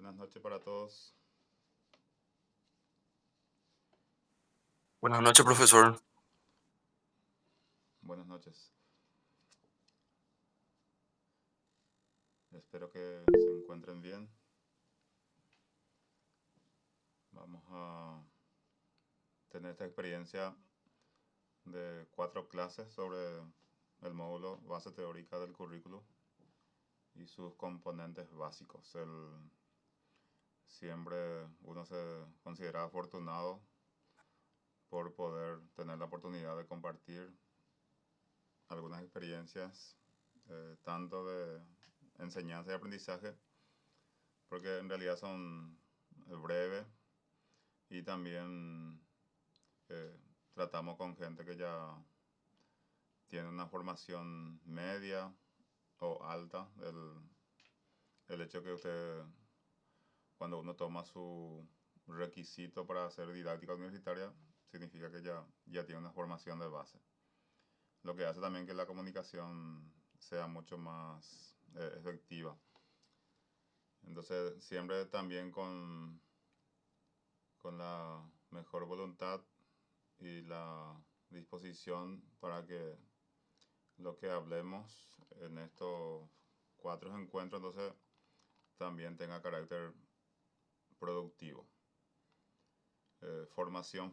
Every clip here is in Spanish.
Buenas noches para todos. Buenas noches, profesor. Buenas noches. Espero que se encuentren bien. Vamos a tener esta experiencia de 4 clases sobre el módulo base teórica del currículo y sus componentes básicos. Siempre uno se considera afortunado por poder tener la oportunidad de compartir algunas experiencias, tanto de enseñanza y aprendizaje, porque en realidad son breves y también tratamos con gente que ya tiene una formación media o alta. El hecho que usted, cuando uno toma su requisito para hacer didáctica universitaria, significa que ya tiene una formación de base. Lo que hace también que la comunicación sea mucho más efectiva. Entonces, siempre también con la mejor voluntad y la disposición para que lo que hablemos en estos 4 encuentros entonces también tenga carácter productivo. Formación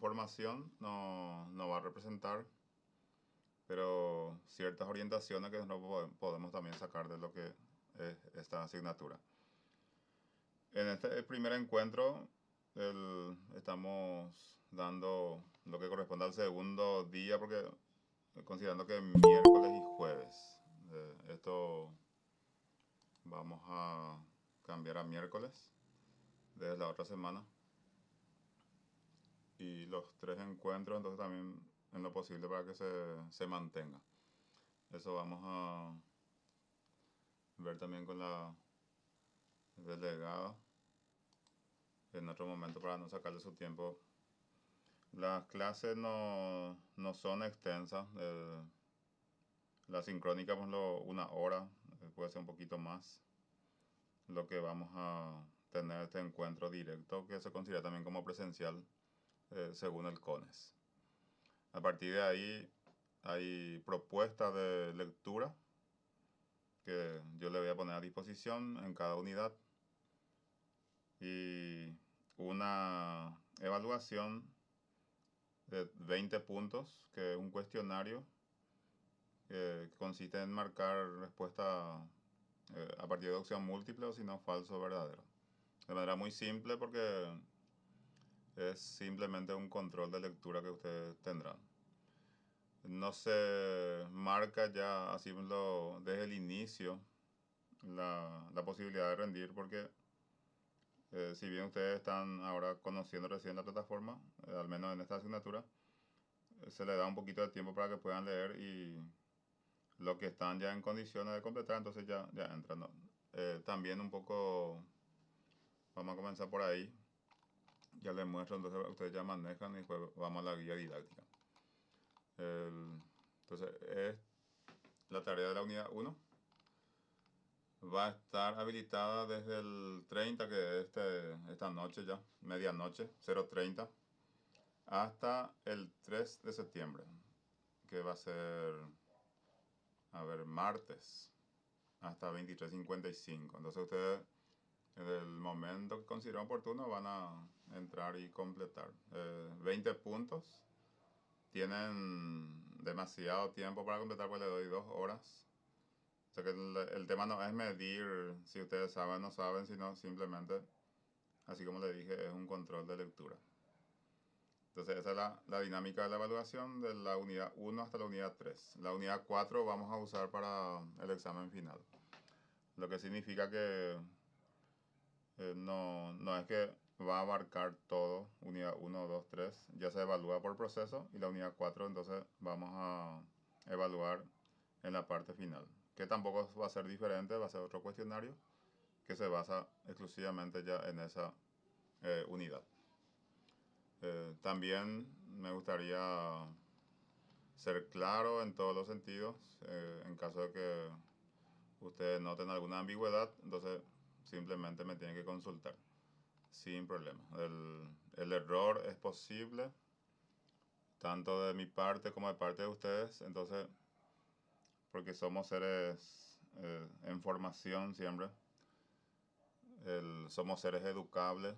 no va a representar, pero ciertas orientaciones que nosotros podemos también sacar de lo que es esta asignatura. En este primer encuentro estamos dando lo que corresponde al segundo día, porque considerando que miércoles y jueves, esto vamos a cambiar a miércoles desde la otra semana. Y los 3 encuentros, entonces también en lo posible para que se mantenga. Eso vamos a ver también con la delegada en otro momento para no sacarle su tiempo. Las clases no son extensas. La sincrónica, por ejemplo, 1 hora, puede ser un poquito más. Lo que vamos a tener este encuentro directo, que se considera también como presencial, según el CONES. A partir de ahí hay propuestas de lectura que yo le voy a poner a disposición en cada unidad y una evaluación de 20 puntos, que es un cuestionario que consiste en marcar respuesta a partir de opción múltiple o si no falso o verdadero. De manera muy simple, porque es simplemente un control de lectura que ustedes tendrán. No se marca ya así desde el inicio la posibilidad de rendir, porque si bien ustedes están ahora conociendo recién la plataforma, al menos en esta asignatura, se les da un poquito de tiempo para que puedan leer, y los que están ya en condiciones de completar, entonces ya entran, ¿no? También un poco, vamos a comenzar por ahí. Ya les muestro, entonces ustedes ya manejan y después vamos a la guía didáctica. Entonces, es la tarea de la unidad 1. Va a estar habilitada desde el 30, que es esta noche ya, medianoche, 0:30, hasta el 3 de septiembre, que va a ser, martes, hasta 23:55. Entonces ustedes, en el momento que consideren oportuno, van a entrar y completar. 20 puntos. Tienen demasiado tiempo para completar, pues le doy 2 horas. O sea que el tema no es medir si ustedes saben o no saben, sino simplemente, así como le dije, es un control de lectura. Entonces esa es la dinámica de la evaluación de la unidad 1 hasta la unidad 3. La unidad 4 vamos a usar para el examen final. Lo que significa que no es que va a abarcar todo, unidad 1, 2, 3, ya se evalúa por proceso, y la unidad 4 entonces vamos a evaluar en la parte final, que tampoco va a ser diferente, va a ser otro cuestionario que se basa exclusivamente ya en esa unidad. También me gustaría ser claro en todos los sentidos, en caso de que ustedes noten alguna ambigüedad, entonces simplemente me tienen que consultar sin problema. El error es posible, tanto de mi parte como de parte de ustedes, entonces, porque somos seres en formación siempre, somos seres educables.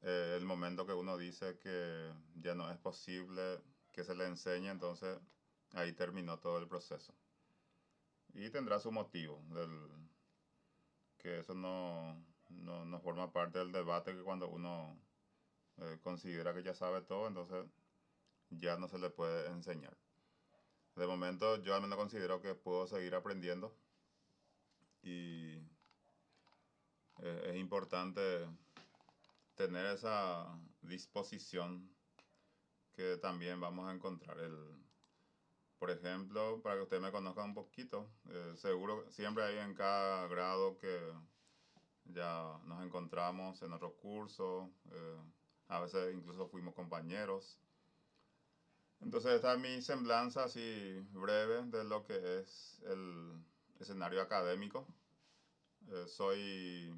El momento que uno dice que ya no es posible que se le enseñe, entonces ahí terminó todo el proceso. Y tendrá su motivo, que eso no forma parte del debate, que cuando uno considera que ya sabe todo, entonces ya no se le puede enseñar. De momento yo al menos considero que puedo seguir aprendiendo y es importante tener esa disposición que también vamos a encontrar. Por ejemplo, para que ustedes me conozcan un poquito, seguro siempre hay en cada grado que ya nos encontramos en otro curso, a veces incluso fuimos compañeros. Entonces esta es mi semblanza así breve de lo que es el escenario académico. Soy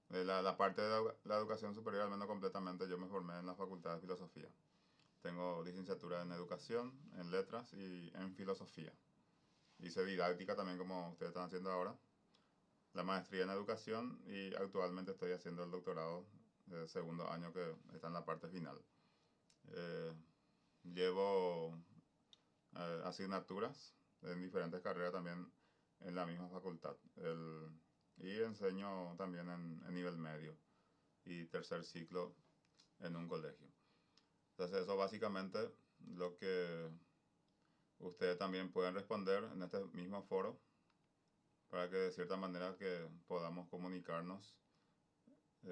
de la parte de la educación superior, al menos completamente, yo me formé en la Facultad de Filosofía. Tengo licenciatura en Educación, en Letras y en Filosofía. Hice didáctica también, como ustedes están haciendo ahora. La maestría en Educación y actualmente estoy haciendo el doctorado de segundo año que está en la parte final. Llevo asignaturas en diferentes carreras también en la misma facultad. Y enseño también en nivel medio y tercer ciclo en un colegio. Entonces eso básicamente lo que ustedes también pueden responder en este mismo foro para que de cierta manera que podamos comunicarnos,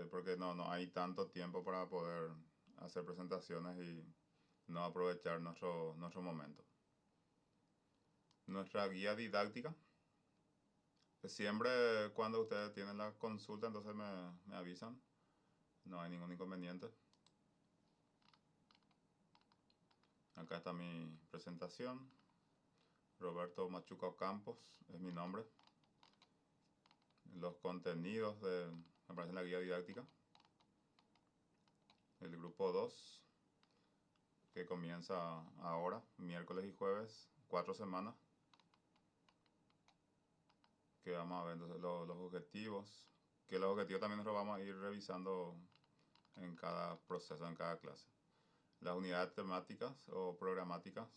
porque no hay tanto tiempo para poder hacer presentaciones y no aprovechar nuestro momento. Nuestra guía didáctica, siempre cuando ustedes tienen la consulta, entonces me avisan, no hay ningún inconveniente. Acá está mi presentación. Roberto Machuca Campos es mi nombre. Los contenidos me aparece en la guía didáctica. El grupo 2, que comienza ahora, miércoles y jueves, 4 semanas. Que vamos a ver entonces los objetivos. Que los objetivos también los vamos a ir revisando en cada proceso, en cada clase. Las unidades temáticas o programáticas.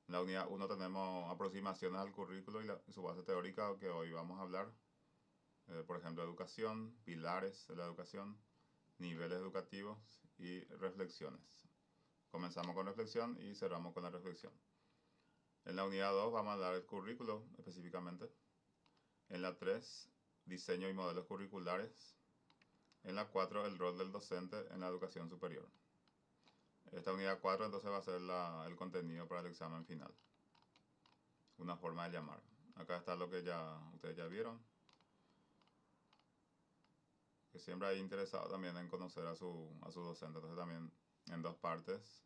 En la unidad 1 tenemos aproximaciones al currículo y su base teórica, que hoy vamos a hablar. Por ejemplo, educación, pilares de la educación, niveles educativos y reflexiones. Comenzamos con reflexión y cerramos con la reflexión. En la unidad 2 vamos a hablar del currículo específicamente. En la 3, diseño y modelos curriculares. En la 4, el rol del docente en la educación superior. Esta unidad 4 entonces va a ser el contenido para el examen final. Una forma de llamar. Acá está lo que ustedes ya vieron. Que siempre hay interesado también en conocer a su docente. Entonces también en 2 partes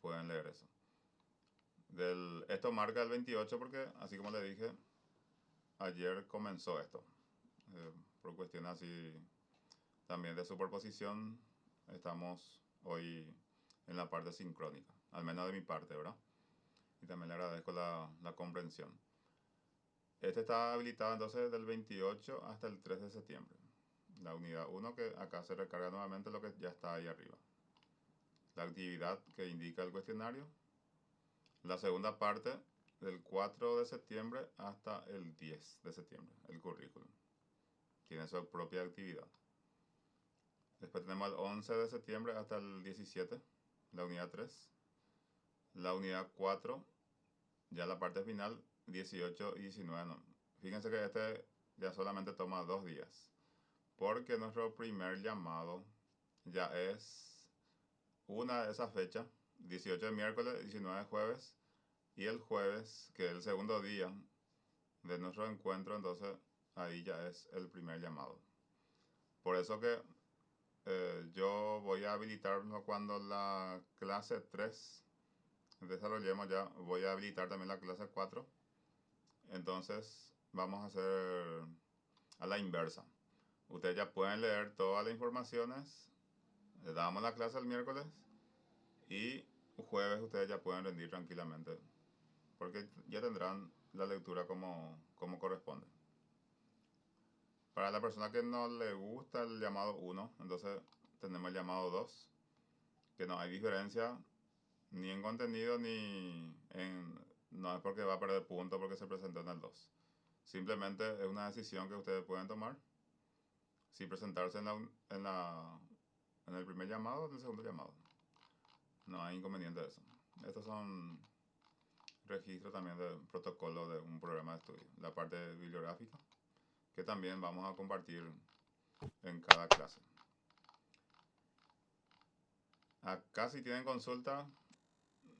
pueden leer eso. Esto marca el 28 porque, así como le dije, ayer comenzó esto. Por cuestiones así también de superposición, estamos hoy en la parte sincrónica, al menos de mi parte, ¿verdad? Y también le agradezco la comprensión. Este está habilitado entonces del 28 hasta el 3 de septiembre. La unidad 1, que acá se recarga nuevamente lo que ya está ahí arriba. La actividad que indica el cuestionario. La segunda parte del 4 de septiembre hasta el 10 de septiembre, el currículum. Tiene su propia actividad. Después tenemos el 11 de septiembre hasta el 17, la unidad 3. La unidad 4, ya la parte final, 18 y 19. No. Fíjense que este ya solamente toma 2 días. Porque nuestro primer llamado ya es una de esas fechas, 18 de miércoles, 19 de jueves, y el jueves, que es el segundo día de nuestro encuentro, entonces ahí ya es el primer llamado. Por eso que yo voy a habilitarlo cuando la clase 3 desarrollemos, ya voy a habilitar también la clase 4. Entonces vamos a hacer a la inversa. Ustedes ya pueden leer todas las informaciones, les damos la clase el miércoles y jueves ustedes ya pueden rendir tranquilamente, porque ya tendrán la lectura como corresponde. Para la persona que no le gusta el llamado 1, entonces tenemos el llamado 2, que no hay diferencia ni en contenido ni en... No es porque va a perder puntos porque se presentó en el 2. Simplemente es una decisión que ustedes pueden tomar. Si presentarse en el primer llamado o en el segundo llamado. No hay inconveniente de eso. Estos son registros también de protocolo de un programa de estudio. La parte bibliográfica, que también vamos a compartir en cada clase. Acá si tienen consulta,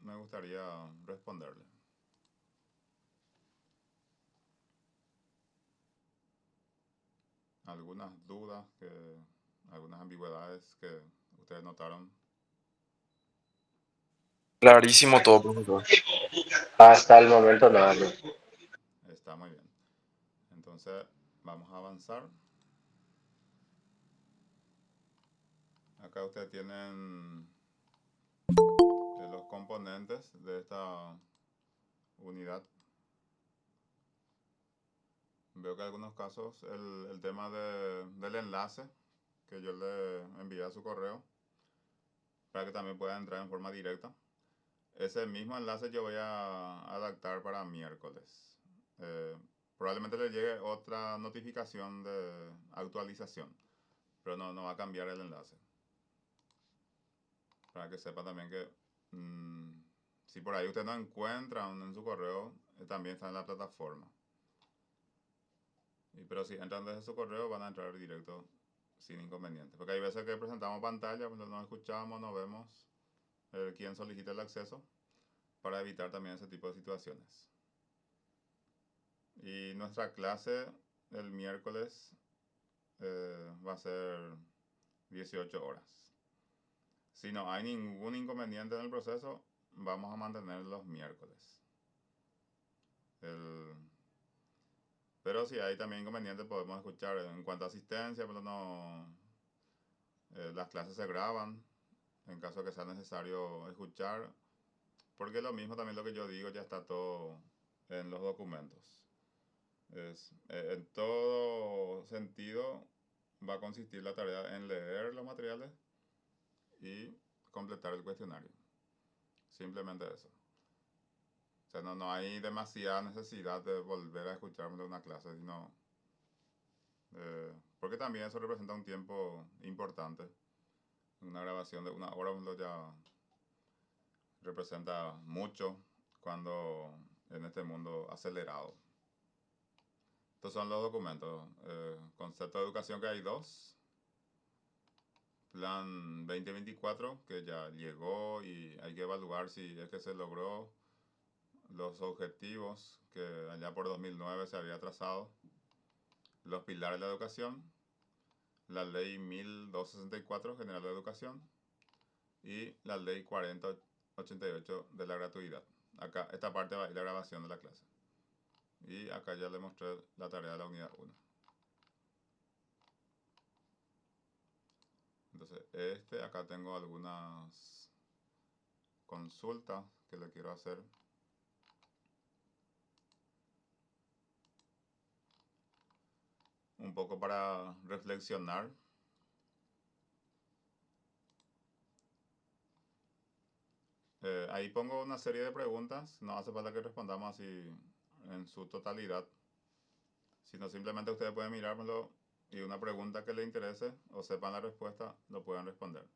me gustaría responderle. Algunas dudas, algunas ambigüedades que ustedes notaron. Clarísimo todo, profesor. Hasta el momento nada más. Está muy bien. Entonces, vamos a avanzar. Acá ustedes tienen los componentes de esta unidad. Veo que en algunos casos el tema del enlace que yo le envié a su correo para que también pueda entrar en forma directa. Ese mismo enlace yo voy a adaptar para miércoles. Probablemente le llegue otra notificación de actualización, pero no va a cambiar el enlace. Para que sepa también que si por ahí usted no encuentra en su correo, también está en la plataforma. Pero si entran desde su correo van a entrar directo sin inconveniente. Porque hay veces que presentamos pantalla, cuando no escuchamos, no vemos quién solicita el acceso, para evitar también ese tipo de situaciones. Y nuestra clase el miércoles va a ser 18 horas. Si no hay ningún inconveniente en el proceso, vamos a mantener los miércoles. Pero si hay también inconvenientes, podemos escuchar en cuanto a asistencia, pero no... las clases se graban en caso de que sea necesario escuchar, porque lo mismo también lo que yo digo ya está todo en los documentos. En todo sentido va a consistir la tarea en leer los materiales y completar el cuestionario. Simplemente eso. O sea, no hay demasiada necesidad de volver a escucharme una clase, sino... porque también eso representa un tiempo importante. Una grabación de 1 hora ya representa mucho cuando en este mundo acelerado. Estos son los documentos. Concepto de educación, que hay 2. Plan 2024, que ya llegó y hay que evaluar si es que se logró los objetivos que allá por 2009 se había trazado. Los pilares de la educación, la ley 1264 general de educación y la ley 4088 de la gratuidad. Acá, esta parte va a ir la grabación de la clase. Y acá ya le mostré la tarea de la unidad 1. Entonces, acá tengo algunas consultas que le quiero hacer. Un poco para reflexionar. Ahí pongo una serie de preguntas. No hace falta que respondamos así en su totalidad, sino simplemente ustedes pueden mirármelo y una pregunta que les interese o sepan la respuesta, lo pueden responder.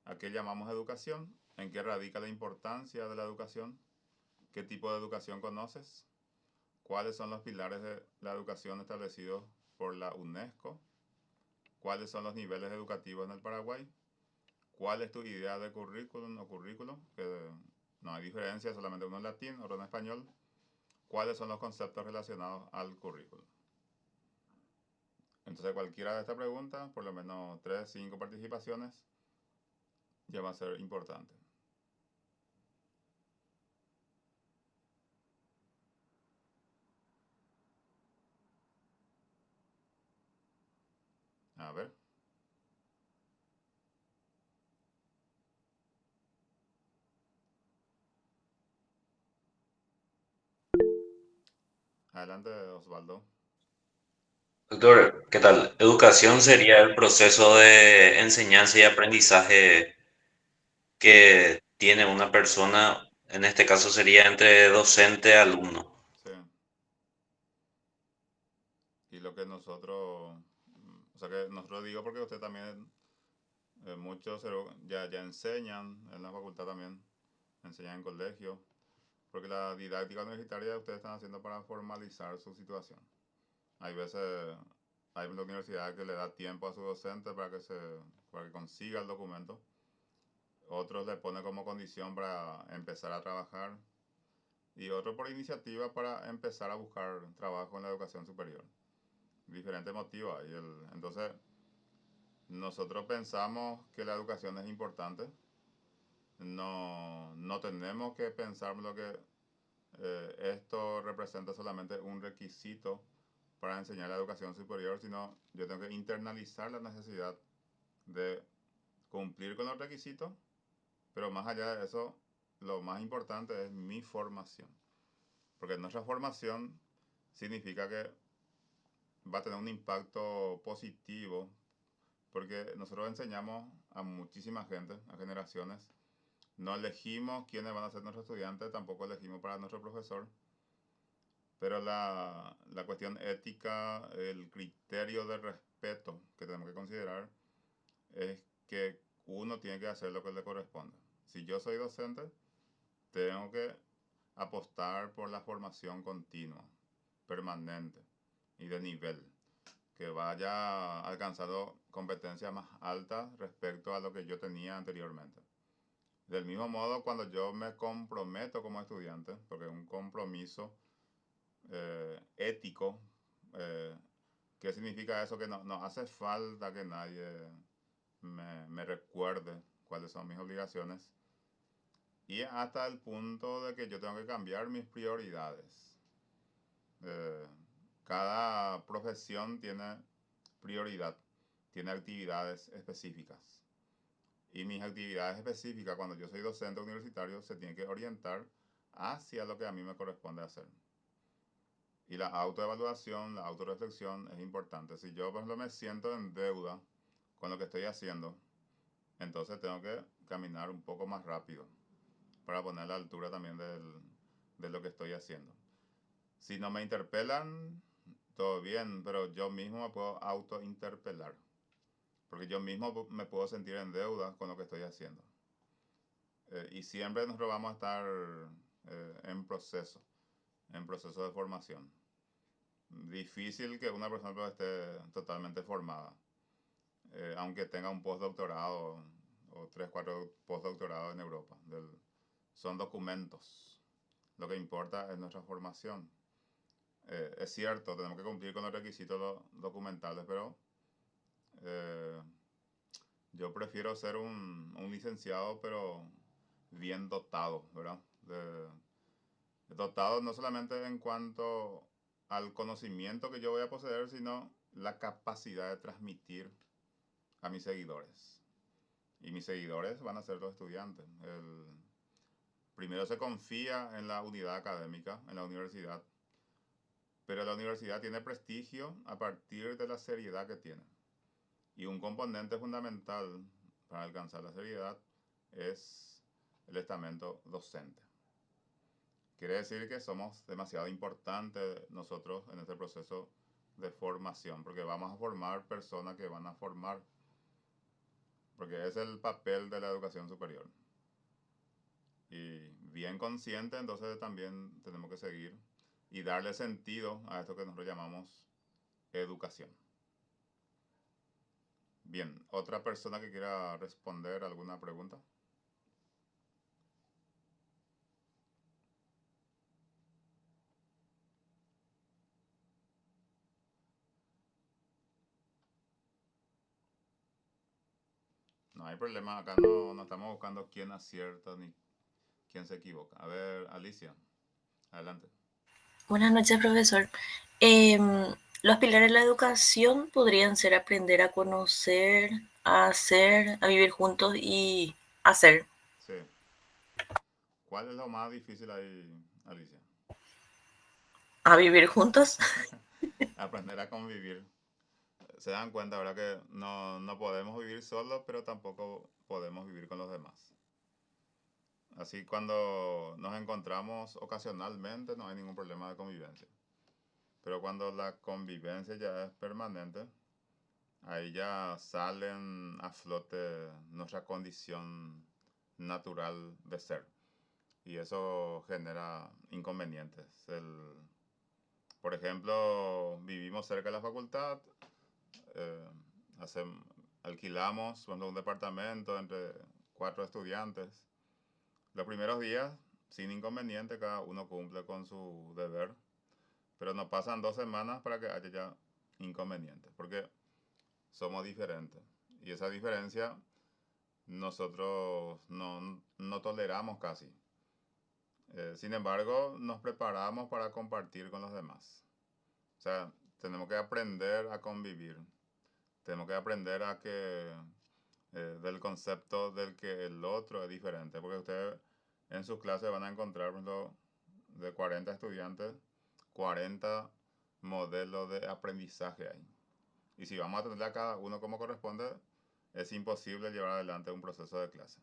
¿A qué llamamos educación? ¿En qué radica la importancia de la educación? ¿Qué tipo de educación conoces? ¿Cuáles son los pilares de la educación establecidos por la UNESCO? ¿Cuáles son los niveles educativos en el Paraguay? ¿Cuál es tu idea de currículum o currículo? Que no hay diferencia, solamente uno en latín, otro en español. ¿Cuáles son los conceptos relacionados al currículo? Entonces, cualquiera de estas preguntas, por lo menos 3, 5 participaciones, ya va a ser importante. Adelante, Osvaldo. Doctor, ¿qué tal? Educación sería el proceso de enseñanza y aprendizaje que tiene una persona, en este caso sería entre docente y alumno. Sí. Y lo que nosotros, o sea que nosotros digo porque usted también, muchos ya enseñan en la facultad también, enseñan en colegio, porque la didáctica universitaria ustedes están haciendo para formalizar su situación. Hay veces, hay una universidad que le da tiempo a su docente para que consiga el documento. Otros le pone como condición para empezar a trabajar y otros por iniciativa para empezar a buscar trabajo en la educación superior. Diferentes motivos hay. Entonces, nosotros pensamos que la educación es importante. No tenemos que pensar lo que esto representa solamente un requisito para enseñar la educación superior, sino yo tengo que internalizar la necesidad de cumplir con los requisitos, pero más allá de eso, lo más importante es mi formación. Porque nuestra formación significa que va a tener un impacto positivo, porque nosotros enseñamos a muchísima gente, a generaciones. No elegimos quiénes van a ser nuestros estudiantes, tampoco elegimos para nuestro profesor, pero la cuestión ética, el criterio de respeto que tenemos que considerar es que uno tiene que hacer lo que le corresponde. Si yo soy docente, tengo que apostar por la formación continua, permanente y de nivel, que vaya alcanzando competencias más altas respecto a lo que yo tenía anteriormente. Del mismo modo, cuando yo me comprometo como estudiante, porque es un compromiso ético, eh, ¿qué significa eso? Que no hace falta que nadie me recuerde cuáles son mis obligaciones y hasta el punto de que yo tengo que cambiar mis prioridades. Eh, Cada profesión tiene prioridad, tiene actividades específicas. Y mis actividades específicas, cuando yo soy docente universitario, se tienen que orientar hacia lo que a mí me corresponde hacer. Y la autoevaluación, la autorreflexión es importante. Si yo, por ejemplo, me siento en deuda con lo que estoy haciendo, entonces tengo que caminar un poco más rápido para poner a la altura también de lo que estoy haciendo. Si no me interpelan, todo bien, pero yo mismo me puedo autointerpelar, porque yo mismo me puedo sentir en deuda con lo que estoy haciendo. Y siempre nosotros vamos a estar en proceso de formación. Difícil que una persona esté totalmente formada, aunque tenga un postdoctorado o 3, 4 postdoctorados en Europa. Son documentos. Lo que importa es nuestra formación. Es cierto, tenemos que cumplir con los requisitos documentales, pero eh, yo prefiero ser un licenciado, pero bien dotado, ¿verdad? Dotado no solamente en cuanto al conocimiento que yo voy a poseer, sino la capacidad de transmitir a mis seguidores. Y mis seguidores van a ser los estudiantes. Primero se confía en la unidad académica, en la universidad, pero la universidad tiene prestigio a partir de la seriedad que tiene. Y un componente fundamental para alcanzar la seriedad es el estamento docente. Quiere decir que somos demasiado importantes nosotros en este proceso de formación, porque vamos a formar personas que van a formar, porque es el papel de la educación superior. Y bien consciente, entonces también tenemos que seguir y darle sentido a esto que nosotros llamamos educación. Bien, ¿otra persona que quiera responder alguna pregunta? No hay problema, acá no estamos buscando quién acierta ni quién se equivoca. A ver, Alicia, adelante. Buenas noches, profesor. Los pilares de la educación podrían ser aprender a conocer, a hacer, a vivir juntos y hacer. Sí. ¿Cuál es lo más difícil ahí, Alicia? a vivir juntos. Aprender a convivir. Se dan cuenta, ¿verdad? Que no podemos vivir solos, pero tampoco podemos vivir con los demás. Así cuando nos encontramos ocasionalmente no hay ningún problema de convivencia. Pero cuando la convivencia ya es permanente, ahí ya salen a flote nuestra condición natural de ser. Y eso genera inconvenientes. Por ejemplo, vivimos cerca de la facultad, eh, hacem- alquilamos por ejemplo, un departamento entre 4 estudiantes. Los primeros días, sin inconveniente, cada uno cumple con su deber, pero no pasan 2 semanas para que haya ya inconvenientes, porque somos diferentes. Y esa diferencia nosotros no toleramos casi. Sin embargo, nos preparamos para compartir con los demás. O sea, tenemos que aprender a convivir. Tenemos que aprender a que del concepto del que el otro es diferente. Porque ustedes en sus clases van a encontrar, por ejemplo, de 40 estudiantes, 40 modelos de aprendizaje ahí. Y si vamos a tener a cada uno como corresponde, es imposible llevar adelante un proceso de clase.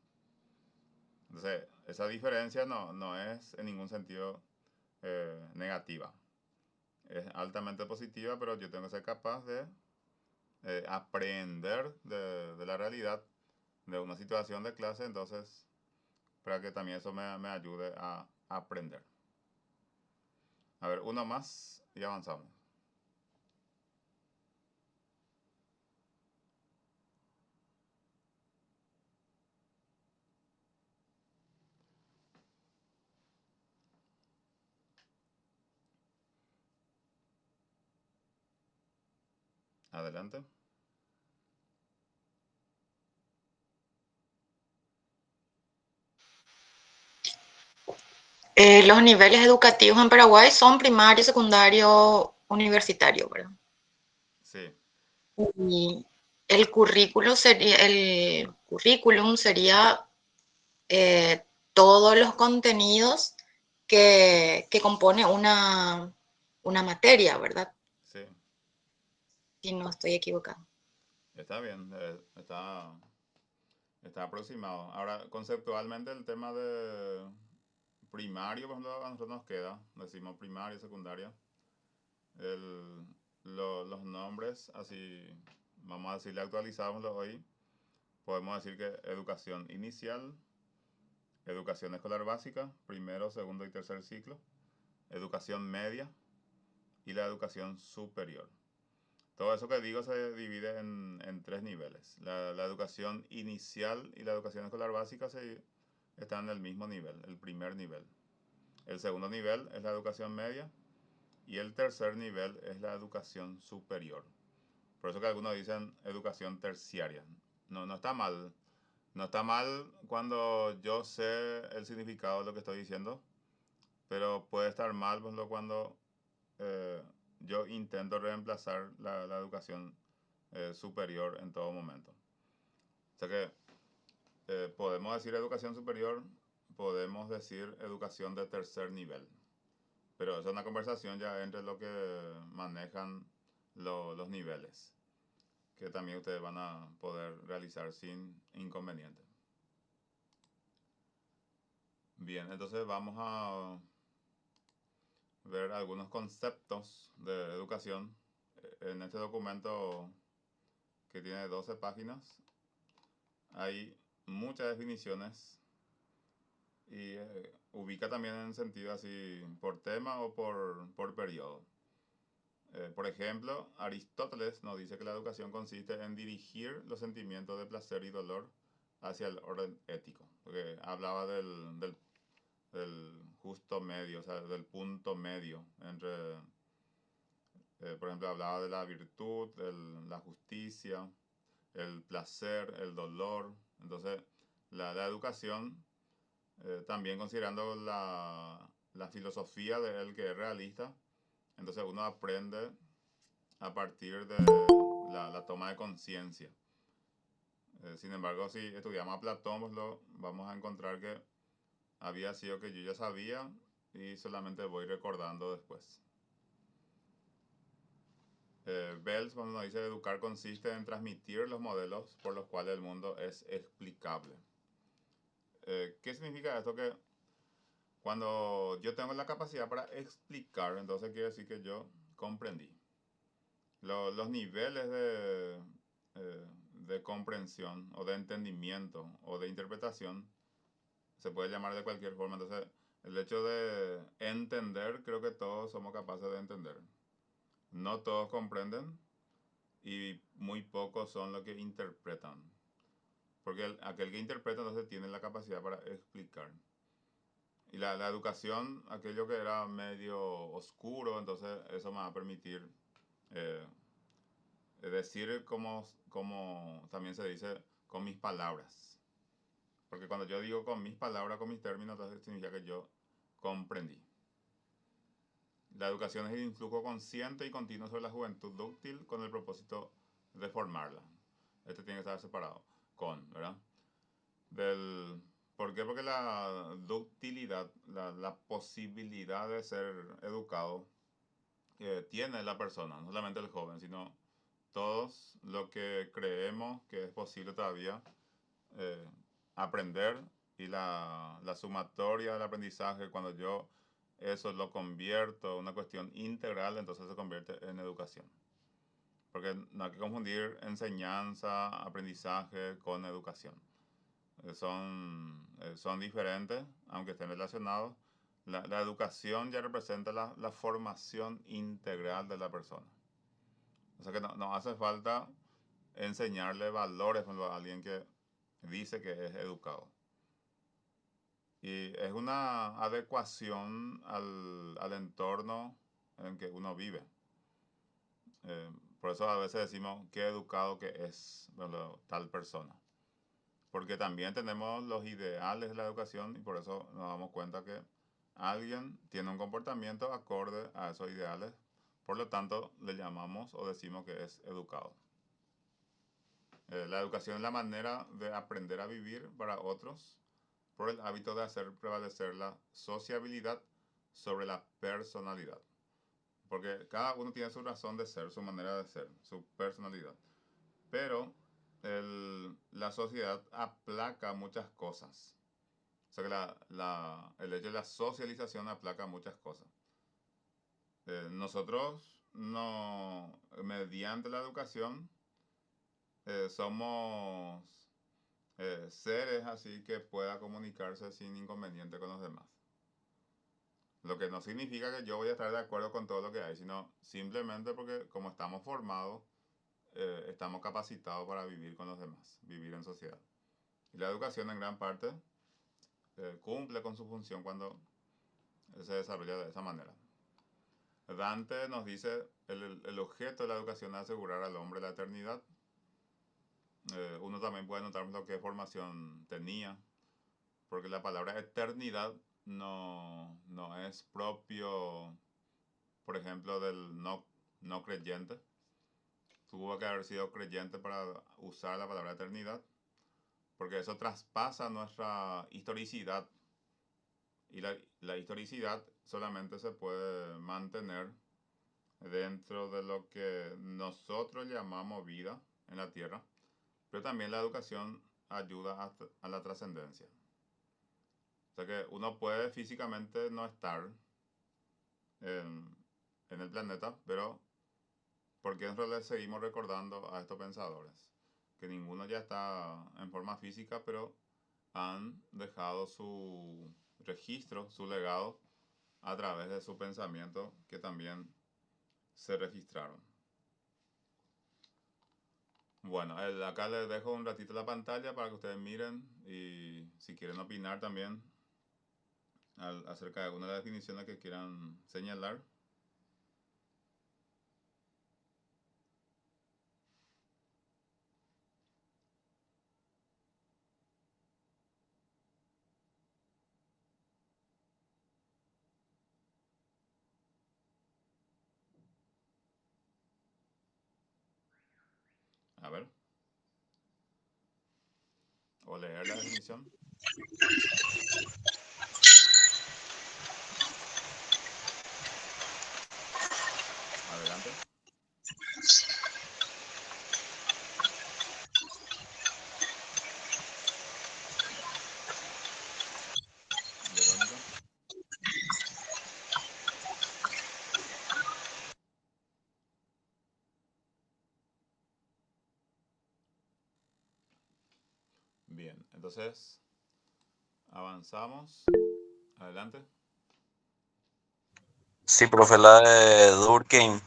Entonces, esa diferencia no es en ningún sentido negativa. Es altamente positiva, pero yo tengo que ser capaz de aprender de la realidad de una situación de clase, entonces, para que también eso me ayude a aprender. A ver, uno más y avanzamos. Adelante. Los niveles educativos en Paraguay son primario, secundario, universitario, ¿verdad? Sí, Y el currículum sería todos los contenidos que compone una materia, ¿verdad? sí, Si no estoy equivocado. está bien, está aproximado. Ahora, conceptualmente el tema de primario, por ejemplo, a nosotros nos queda, decimos primaria, secundaria, el, los nombres, así, vamos a decirle actualizámoslo hoy, podemos decir que educación inicial, educación escolar básica, primero, segundo y tercer ciclo, educación media y la educación superior. Todo eso que digo se divide en 3 niveles. La educación inicial y la educación escolar básica están en el mismo nivel, el primer nivel. El segundo nivel es la educación media y el tercer nivel es la educación superior. Por eso que algunos dicen educación terciaria. No está mal. No está mal cuando yo sé el significado de lo que estoy diciendo, pero puede estar mal por ejemplo, cuando eh, yo intento reemplazar la educación superior en todo momento. O sea que podemos decir educación superior, podemos decir educación de tercer nivel, pero es una conversación ya entre lo que manejan los niveles, que también ustedes van a poder realizar sin inconveniente. Bien, entonces vamos a ver algunos conceptos de educación. En este documento que tiene 12 páginas hay muchas definiciones y ubica también en sentido así por tema o por periodo. Por ejemplo, Aristóteles nos dice que la educación consiste en dirigir los sentimientos de placer y dolor hacia el orden ético, porque hablaba del justo medio, o sea, del punto medio entre, por ejemplo, hablaba de la virtud, la justicia, el placer, el dolor. Entonces, la educación, también considerando la filosofía de él que es realista, entonces uno aprende a partir de la toma de conciencia. Sin embargo, si estudiamos a Platón, pues vamos a encontrar que había sido que yo ya sabía y solamente voy recordando después. Bells, cuando nos dice educar, consiste en transmitir los modelos por los cuales el mundo es explicable. ¿Qué significa esto? Que cuando yo tengo la capacidad para explicar, entonces quiere decir que yo comprendí. Los niveles de comprensión o de entendimiento o de interpretación se puede llamar de cualquier forma. Entonces, el hecho de entender, creo que todos somos capaces de entender. No todos comprenden y muy pocos son los que interpretan. Porque aquel que interpreta entonces tiene la capacidad para explicar. Y la educación, aquello que era medio oscuro, entonces eso me va a permitir decir como también se dice, con mis palabras. Porque cuando yo digo con mis palabras, con mis términos, entonces significa que yo comprendí. La educación es el influjo consciente y continuo sobre la juventud dúctil con el propósito de formarla. Este tiene que estar separado con, ¿verdad? ¿Por qué? Porque la ductilidad, la posibilidad de ser educado, tiene la persona, no solamente el joven, sino todos los que creemos que es posible todavía aprender, y la sumatoria del aprendizaje, cuando yo eso lo convierto en una cuestión integral, entonces se convierte en educación. Porque no hay que confundir enseñanza, aprendizaje con educación. Son diferentes, aunque estén relacionados. La educación ya representa la formación integral de la persona. O sea que no hace falta enseñarle valores a alguien que dice que es educado. Y es una adecuación al entorno en que uno vive. Por eso a veces decimos qué educado que es, bueno, tal persona. Porque también tenemos los ideales de la educación y por eso nos damos cuenta que alguien tiene un comportamiento acorde a esos ideales. Por lo tanto, le llamamos o decimos que es educado. La educación es la manera de aprender a vivir para otros por el hábito de hacer prevalecer la sociabilidad sobre la personalidad. Porque cada uno tiene su razón de ser, su manera de ser, su personalidad. Pero la sociedad aplaca muchas cosas. O sea que el hecho de la socialización aplaca muchas cosas. Nosotros, no, mediante la educación, somos seres así que pueda comunicarse sin inconveniente con los demás. Lo que no significa que yo voy a estar de acuerdo con todo lo que hay, sino simplemente porque como estamos formados, estamos capacitados para vivir con los demás, vivir en sociedad. Y la educación en gran parte cumple con su función cuando se desarrolla de esa manera. Dante nos dice, el objeto de la educación es asegurar al hombre la eternidad. Uno también puede notar lo que formación tenía, porque la palabra eternidad no es propio, por ejemplo, del no creyente. Tuvo que haber sido creyente para usar la palabra eternidad, porque eso traspasa nuestra historicidad. Y la historicidad solamente se puede mantener dentro de lo que nosotros llamamos vida en la tierra, pero también la educación ayuda a la trascendencia. O sea que uno puede físicamente no estar en el planeta, pero ¿por qué nosotros le seguimos recordando a estos pensadores? Que ninguno ya está en forma física, pero han dejado su registro, su legado, a través de su pensamiento, que también se registraron. Bueno, acá les dejo un ratito la pantalla para que ustedes miren y si quieren opinar también acerca de alguna de las definiciones que quieran señalar. A ver. O leer la definición. Adelante. Entonces, avanzamos. Adelante. Sí, profe, la de Durkheim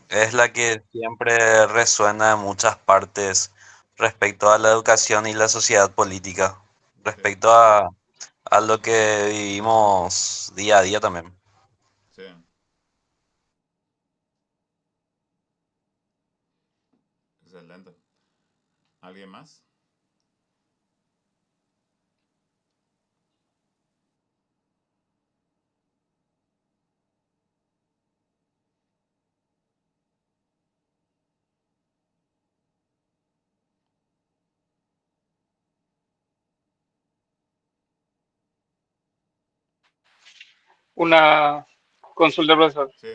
es la que siempre resuena en muchas partes respecto a la educación y la sociedad política, Sí, respecto a lo que vivimos día a día también. sí. Excelente. ¿Alguien más? Una consulta, profesor. Sí.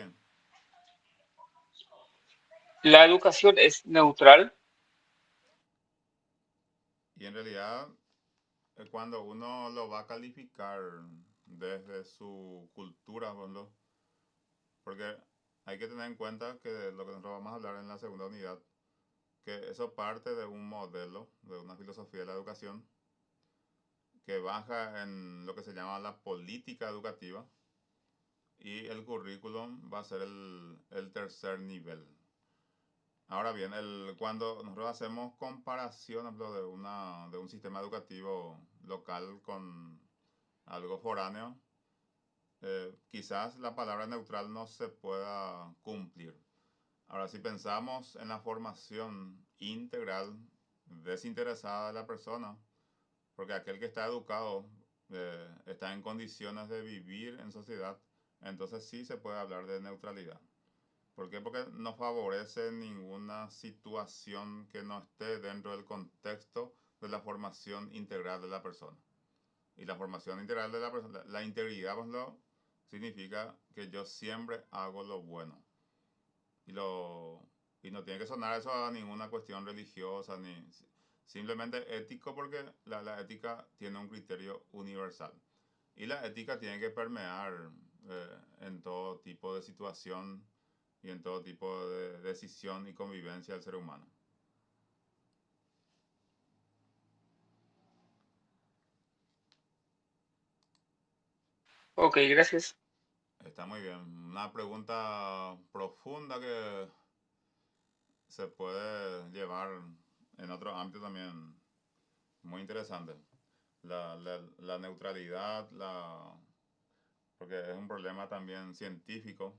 ¿La educación es neutral? Y en realidad, cuando uno lo va a calificar desde su cultura, por ejemplo, porque hay que tener en cuenta que lo que nosotros vamos a hablar en la segunda unidad, que eso parte de un modelo, de una filosofía de la educación, que baja en lo que se llama la política educativa, y el currículum va a ser el tercer nivel. Ahora bien, cuando nosotros hacemos comparación, por ejemplo, de un sistema educativo local con algo foráneo, quizás la palabra neutral no se pueda cumplir. Ahora, si pensamos en la formación integral, desinteresada de la persona, porque aquel que está educado está en condiciones de vivir en sociedad, entonces sí se puede hablar de neutralidad. ¿Por qué? Porque no favorece ninguna situación que no esté dentro del contexto de la formación integral de la persona. Y la formación integral de la persona, la integridad, pues, significa que yo siempre hago lo bueno. Y, y no tiene que sonar eso a ninguna cuestión religiosa, ni simplemente ético, porque la ética tiene un criterio universal. Y la ética tiene que permear en todo tipo de situación y en todo tipo de decisión y convivencia del ser humano. Ok, gracias. Está muy bien. Una pregunta profunda que se puede llevar en otro ámbito también muy interesante. La neutralidad, porque es un problema también científico,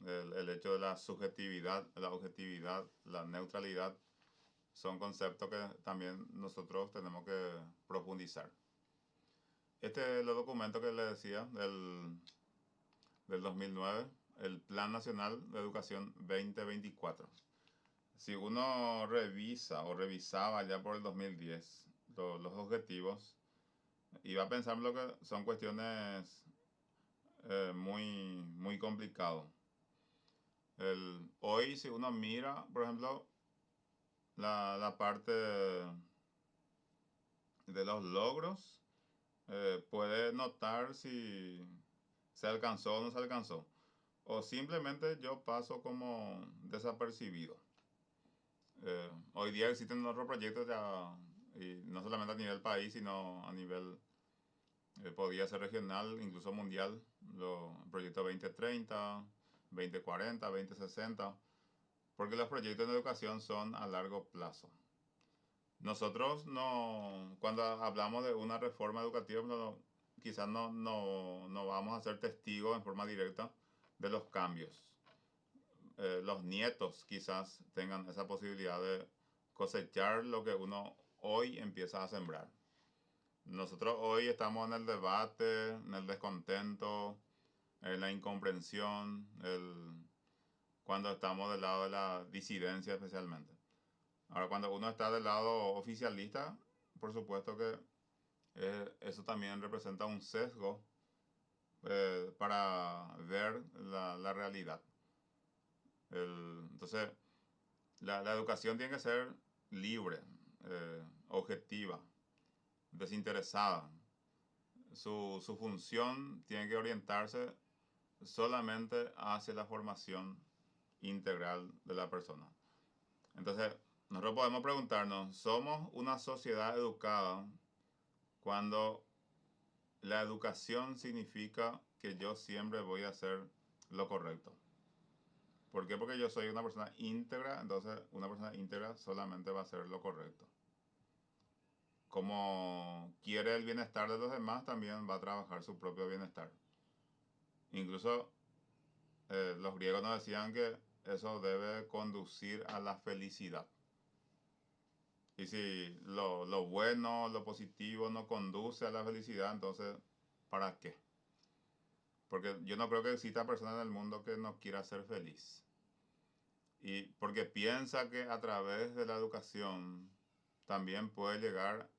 el hecho de la subjetividad, la objetividad, la neutralidad, son conceptos que también nosotros tenemos que profundizar. Este es el documento que le decía del 2009, el Plan Nacional de Educación 2024. Si uno revisa o revisaba ya por el 2010 los objetivos, iba a pensar lo que son cuestiones muy complicadas. Hoy, si uno mira, por ejemplo, la parte de los logros, puede notar si se alcanzó o no se alcanzó. O simplemente yo paso como desapercibido. Hoy día existen otros proyectos ya, y no solamente a nivel país, sino a nivel, podría ser regional, incluso mundial, los proyectos 2030, 2040, 2060, porque los proyectos de educación son a largo plazo. Nosotros no, cuando hablamos de una reforma educativa, quizás no vamos a ser testigos en forma directa de los cambios. Los nietos quizás tengan esa posibilidad de cosechar lo que uno hoy empieza a sembrar. Nosotros hoy estamos en el debate, en el descontento, en la incomprensión, cuando estamos del lado de la disidencia especialmente. Ahora, cuando uno está del lado oficialista, por supuesto que eso también representa un sesgo para ver la realidad. Entonces, la educación tiene que ser libre, objetiva, desinteresada. Su función tiene que orientarse solamente hacia la formación integral de la persona. Entonces, nosotros podemos preguntarnos, ¿somos una sociedad educada cuando la educación significa que yo siempre voy a hacer lo correcto. ¿Por qué? Porque yo soy una persona íntegra, entonces una persona íntegra solamente va a hacer lo correcto. Como quiere el bienestar de los demás, también va a trabajar su propio bienestar. Incluso los griegos nos decían que eso debe conducir a la felicidad. Y si lo bueno, lo positivo no conduce a la felicidad, entonces, ¿para qué? Porque yo no creo que exista persona en el mundo que no quiera ser feliz. Y porque piensa que a través de la educación también puede llegar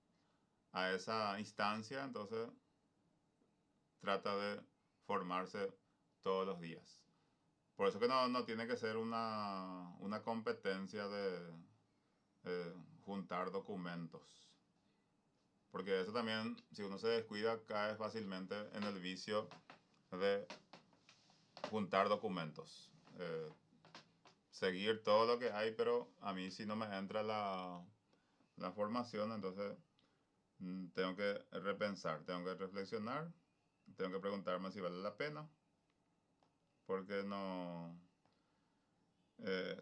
a esa instancia, entonces trata de formarse todos los días. Por eso que no tiene que ser una competencia de juntar documentos. Porque eso también, si uno se descuida, cae fácilmente en el vicio de juntar documentos. Seguir todo lo que hay, pero a mí si no me entra la formación, entonces tengo que repensar, tengo que reflexionar, tengo que preguntarme si vale la pena, porque no...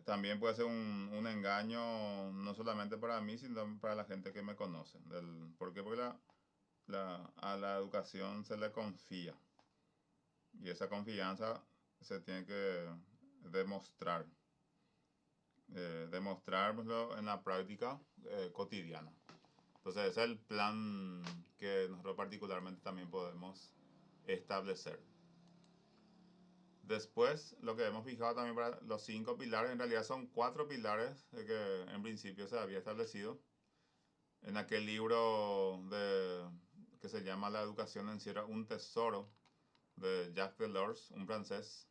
también puede ser un engaño no solamente para mí, sino para la gente que me conoce. ¿Por qué? Porque a la educación se le confía. Y esa confianza se tiene que demostrar. Demostrarlo en la práctica cotidiana. Entonces ese es el plan que nosotros particularmente también podemos establecer. Después, lo que hemos fijado también para los 5 pilares, en realidad son 4 pilares que en principio se había establecido. En aquel libro que se llama La educación encierra un tesoro, de Jacques Delors, un francés.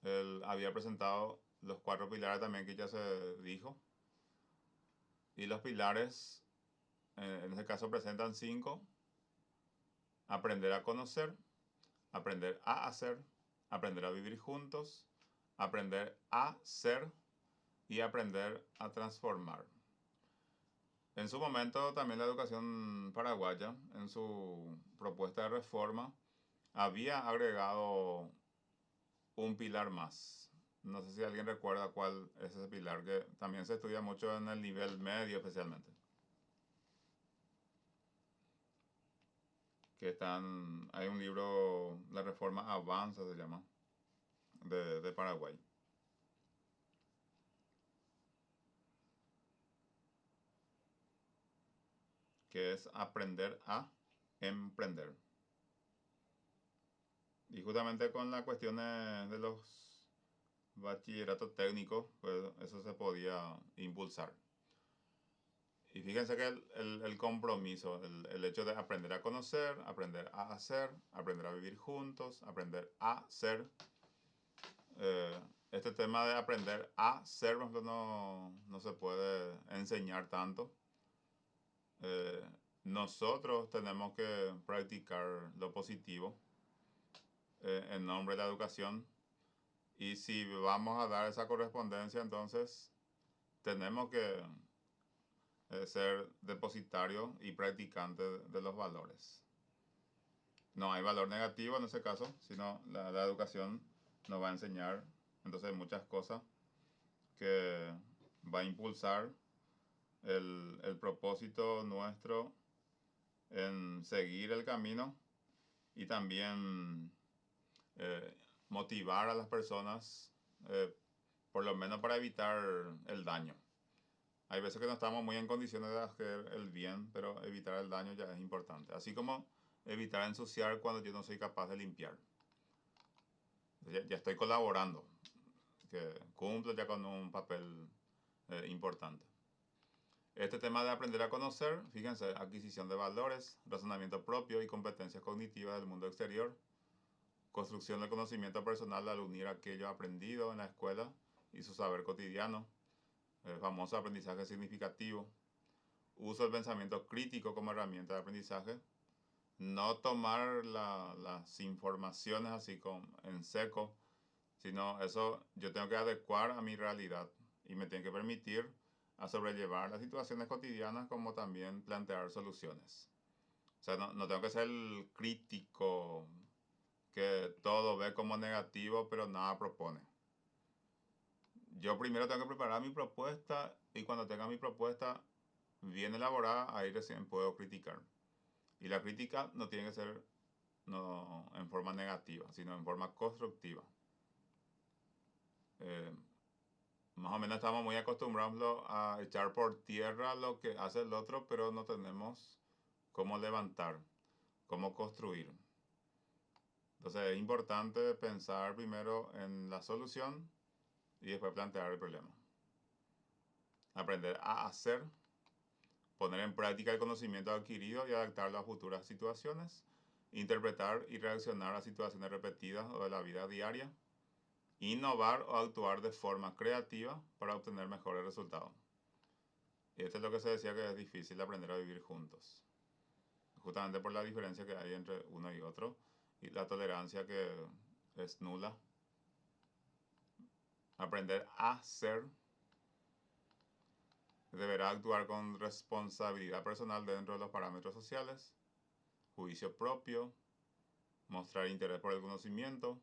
Él había presentado los 4 pilares también que ya se dijo. Y los pilares, en este caso presentan 5. Aprender a conocer, aprender a hacer, aprender a vivir juntos, aprender a ser y aprender a transformar. En su momento también la educación paraguaya, en su propuesta de reforma, había agregado un pilar más. No sé si alguien recuerda cuál es ese pilar, que también se estudia mucho en el nivel medio especialmente. Hay un libro, La Reforma Avanza se llama, de Paraguay. Que es aprender a emprender. Y justamente con las cuestiones de los bachilleratos técnicos, pues eso se podía impulsar. Y fíjense que el compromiso, el hecho de aprender a conocer, aprender a hacer, aprender a vivir juntos, aprender a ser. Este tema de aprender a ser, por ejemplo, no se puede enseñar tanto. Nosotros tenemos que practicar lo positivo en nombre de la educación. Y si vamos a dar esa correspondencia, entonces tenemos que ser depositarios y practicantes de los valores. No hay valor negativo en ese caso, sino la educación nos va a enseñar entonces muchas cosas que va a impulsar el propósito nuestro en seguir el camino y también motivar a las personas, por lo menos para evitar el daño. Hay veces que no estamos muy en condiciones de hacer el bien, pero evitar el daño ya es importante. Así como evitar ensuciar cuando yo no soy capaz de limpiar. Ya estoy colaborando, que cumplo ya con un papel importante. Este tema de aprender a conocer, fíjense, adquisición de valores, razonamiento propio y competencias cognitivas del mundo exterior, construcción del conocimiento personal al unir aquello aprendido en la escuela y su saber cotidiano, el famoso aprendizaje significativo, uso del pensamiento crítico como herramienta de aprendizaje, no tomar las informaciones así en seco, sino eso yo tengo que adecuar a mi realidad y me tiene que permitir a sobrellevar las situaciones cotidianas como también plantear soluciones. sea, no tengo que ser el crítico que todo ve como negativo, pero nada propone. Yo primero tengo que preparar mi propuesta y cuando tenga mi propuesta bien elaborada, ahí recién puedo criticar. Y la crítica no tiene que ser no en forma negativa, sino en forma constructiva. Más o menos estamos muy acostumbrados a echar por tierra lo que hace el otro, pero no tenemos cómo levantar, cómo construir. Entonces es importante pensar primero en la solución y después plantear el problema. Aprender a hacer, poner en práctica el conocimiento adquirido y adaptarlo a futuras situaciones, interpretar y reaccionar a situaciones repetidas o de la vida diaria, innovar o actuar de forma creativa para obtener mejores resultados. Y esto es lo que se decía que es difícil aprender a vivir juntos, justamente por la diferencia que hay entre uno y otro y la tolerancia que es nula. Aprender a ser, deberá actuar con responsabilidad personal dentro de los parámetros sociales, juicio propio, mostrar interés por el conocimiento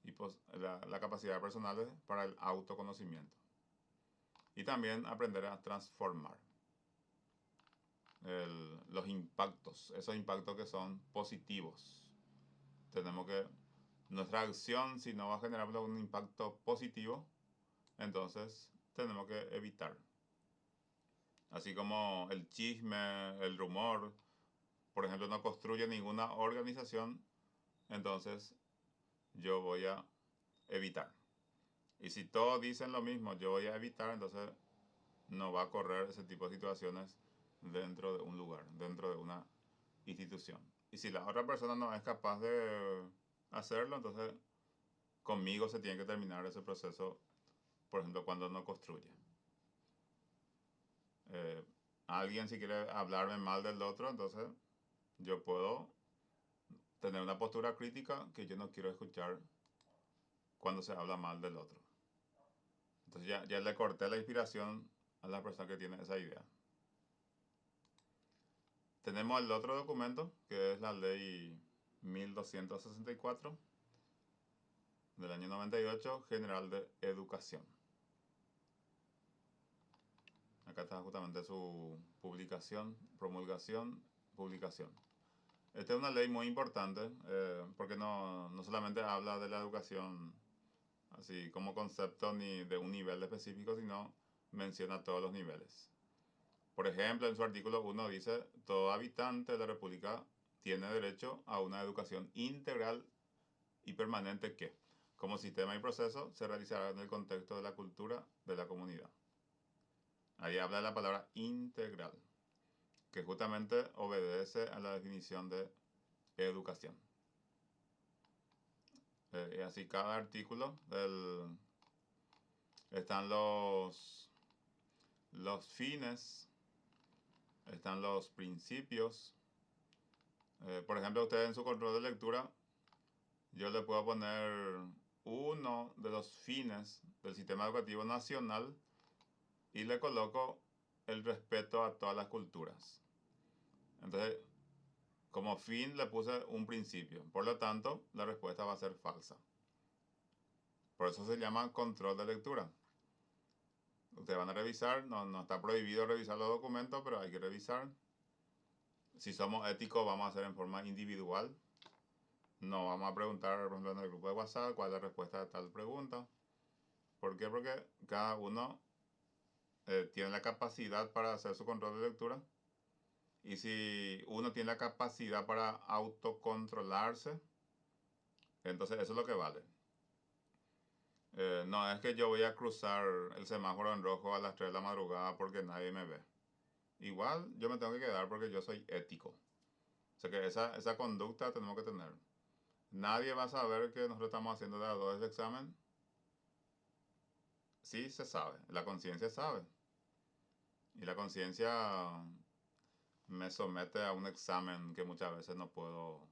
y la capacidad personal para el autoconocimiento. Y también aprender a transformar los impactos, esos impactos que son positivos. Tenemos que, nuestra acción, si no va a generar un impacto positivo, entonces tenemos que evitar. Así como el chisme, el rumor, por ejemplo, no construye ninguna organización, entonces yo voy a evitar. Y si todos dicen lo mismo, yo voy a evitar, entonces no va a correr ese tipo de situaciones dentro de un lugar, dentro de una institución. Y si la otra persona no es capaz de hacerlo, entonces conmigo se tiene que terminar ese proceso, por ejemplo, cuando no construye. Alguien si quiere hablarme mal del otro, entonces yo puedo tener una postura crítica que yo no quiero escuchar cuando se habla mal del otro. Entonces ya le corté la inspiración a la persona que tiene esa idea. Tenemos el otro documento, que es la ley 1264 del año 98, General de Educación. Acá está justamente su publicación, promulgación, publicación. Esta es una ley muy importante porque no solamente habla de la educación así como concepto ni de un nivel específico, sino menciona todos los niveles. Por ejemplo, en su artículo 1 dice, todo habitante de la República tiene derecho a una educación integral y permanente que, como sistema y proceso, se realizará en el contexto de la cultura de la comunidad. Ahí habla de la palabra integral, que justamente obedece a la definición de educación. Y así cada artículo están los fines, están los principios. Por ejemplo, ustedes en su control de lectura, yo le puedo poner uno de los fines del sistema educativo nacional y le coloco el respeto a todas las culturas. Entonces, como fin le puse un principio. Por lo tanto, la respuesta va a ser falsa. Por eso se llama control de lectura. Ustedes van a revisar, no está prohibido revisar los documentos, pero hay que revisar. Si somos éticos, vamos a hacer en forma individual. No vamos a preguntar, por ejemplo, en el grupo de WhatsApp cuál es la respuesta de tal pregunta. ¿Por qué? Porque cada uno tiene la capacidad para hacer su control de lectura. Y si uno tiene la capacidad para autocontrolarse, entonces eso es lo que vale. No es que yo voy a cruzar el semáforo en rojo a las 3 de la madrugada porque nadie me ve. Igual yo me tengo que quedar porque yo soy ético. O sea que esa conducta tenemos que tener. Nadie va a saber que nosotros estamos haciendo de a dos el examen. Sí se sabe, la conciencia sabe. Y la conciencia me somete a un examen que muchas veces no puedo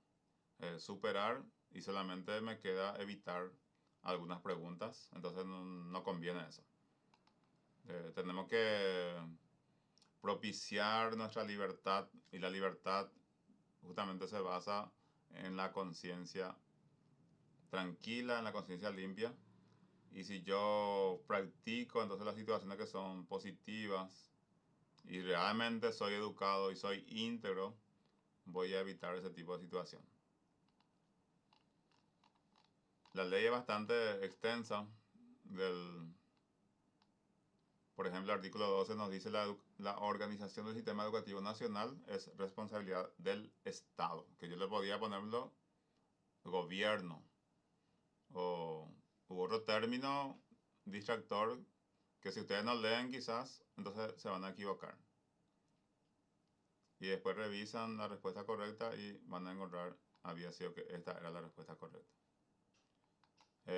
superar y solamente me queda evitar algunas preguntas. Entonces no conviene eso. Tenemos que propiciar nuestra libertad y la libertad justamente se basa en la conciencia tranquila, en la conciencia limpia. Y si yo practico entonces las situaciones que son positivas y realmente soy educado y soy íntegro, voy a evitar ese tipo de situación. La ley es bastante extensa. Por ejemplo, el artículo 12 nos dice la organización del sistema educativo nacional es responsabilidad del Estado, que yo le podía ponerlo gobierno o u otro término distractor que si ustedes no leen quizás, entonces se van a equivocar. Y después revisan la respuesta correcta y van a encontrar había sido que esta era la respuesta correcta.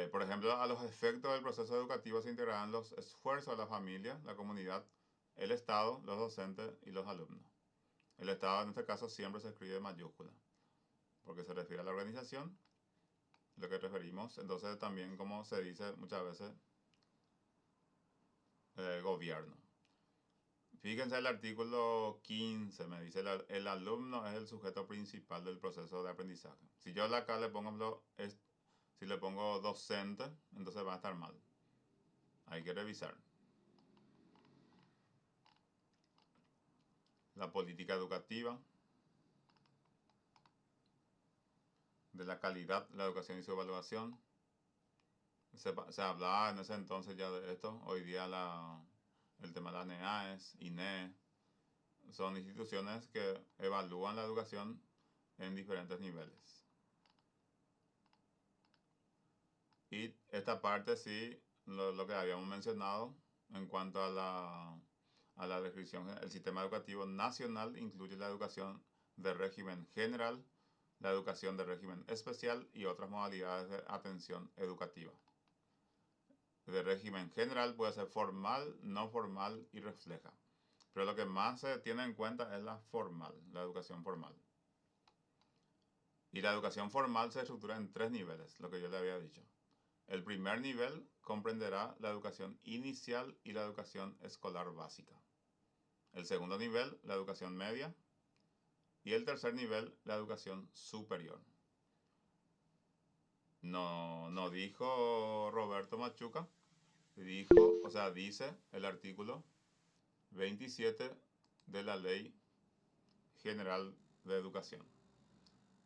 Por ejemplo, a los efectos del proceso educativo se integrarán los esfuerzos de la familia, la comunidad, el Estado, los docentes y los alumnos. El Estado en este caso siempre se escribe en mayúscula, porque se refiere a la organización, lo que referimos. Entonces también, como se dice muchas veces, gobierno. Fíjense el artículo 15, me dice el alumno es el sujeto principal del proceso de aprendizaje. Si yo acá le pongo, si le pongo docente, entonces va a estar mal. Hay que revisar. La política educativa, de la calidad, la educación y su evaluación. Se hablaba en ese entonces ya de esto. Hoy día el tema de la NEAES, INE, son instituciones que evalúan la educación en diferentes niveles. Y esta parte sí, lo que habíamos mencionado en cuanto a la descripción, el sistema educativo nacional incluye la educación de régimen general, la educación de régimen especial y otras modalidades de atención educativa. De régimen general puede ser formal, no formal y refleja. Pero lo que más se tiene en cuenta es la formal, la educación formal. Y la educación formal se estructura en 3 niveles, lo que yo le había dicho. El primer nivel comprenderá la educación inicial y la educación escolar básica. El segundo nivel, la educación media. Y el tercer nivel, la educación superior. No dijo Roberto Machuca, dice el artículo 27 de la Ley General de Educación.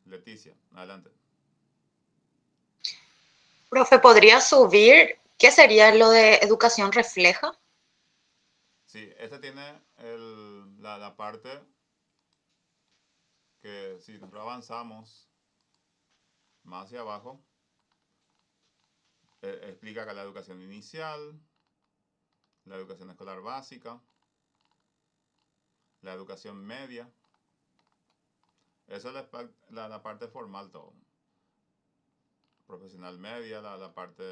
Leticia, adelante. Profe, ¿podría subir qué sería lo de educación refleja? Sí, este tiene la parte que si nosotros avanzamos más hacia abajo, explica que la educación inicial, la educación escolar básica, la educación media, esa es la parte formal todo. Profesional media, la parte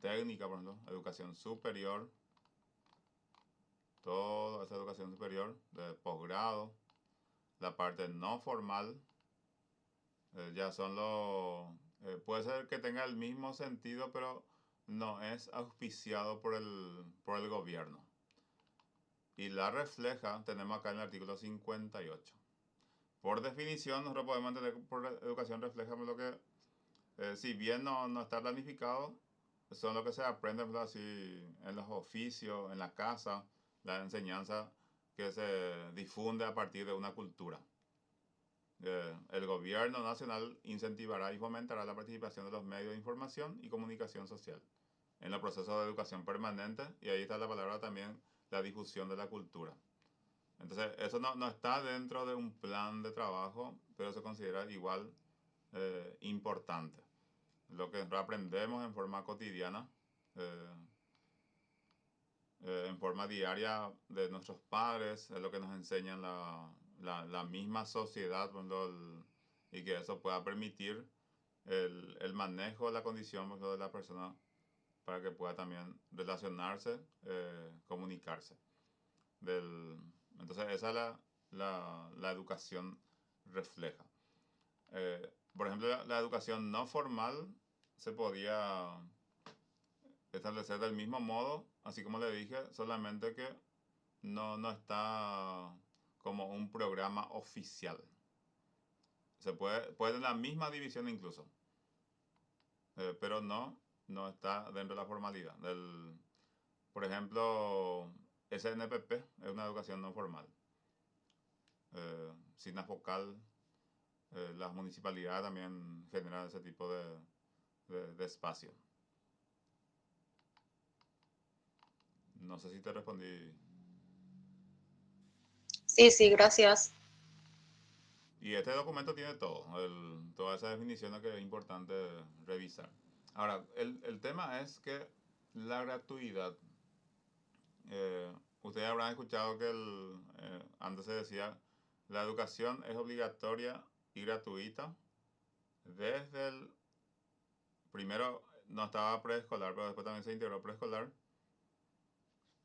técnica, por ejemplo, educación superior, toda esa educación superior de posgrado, la parte no formal, ya son puede ser que tenga el mismo sentido, pero no es auspiciado por el gobierno. Y la refleja, tenemos acá en el artículo 58. Por definición, nosotros podemos entender por educación refleja lo que, si bien no está planificado, son lo que se aprende así, en los oficios, en la casa, la enseñanza que se difunde a partir de una cultura. El gobierno nacional incentivará y fomentará la participación de los medios de información y comunicación social en el proceso de educación permanente, y ahí está la palabra también, la difusión de la cultura. Entonces, eso no está dentro de un plan de trabajo, pero se considera igual importante. Lo que aprendemos en forma cotidiana, en forma diaria de nuestros padres, es lo que nos enseñan la misma sociedad, y que eso pueda permitir el manejo de la condición de la persona para que pueda también relacionarse, comunicarse. Entonces esa es la educación refleja. Por ejemplo, la educación no formal se podía establecer del mismo modo, así como le dije, solamente que no está como un programa oficial. Se puede en la misma división incluso, pero no está dentro de la formalidad. Por ejemplo, SNPP es una educación no formal. SINAFOCAL, las municipalidades también generan ese tipo de espacio. No sé si te respondí. Sí, gracias. Y este documento tiene todo, todas esas definiciones que es importante revisar. Ahora, el tema es que la gratuidad, ustedes habrán escuchado que antes se decía, la educación es obligatoria y gratuita desde el, primero no estaba preescolar, pero después también se integró preescolar,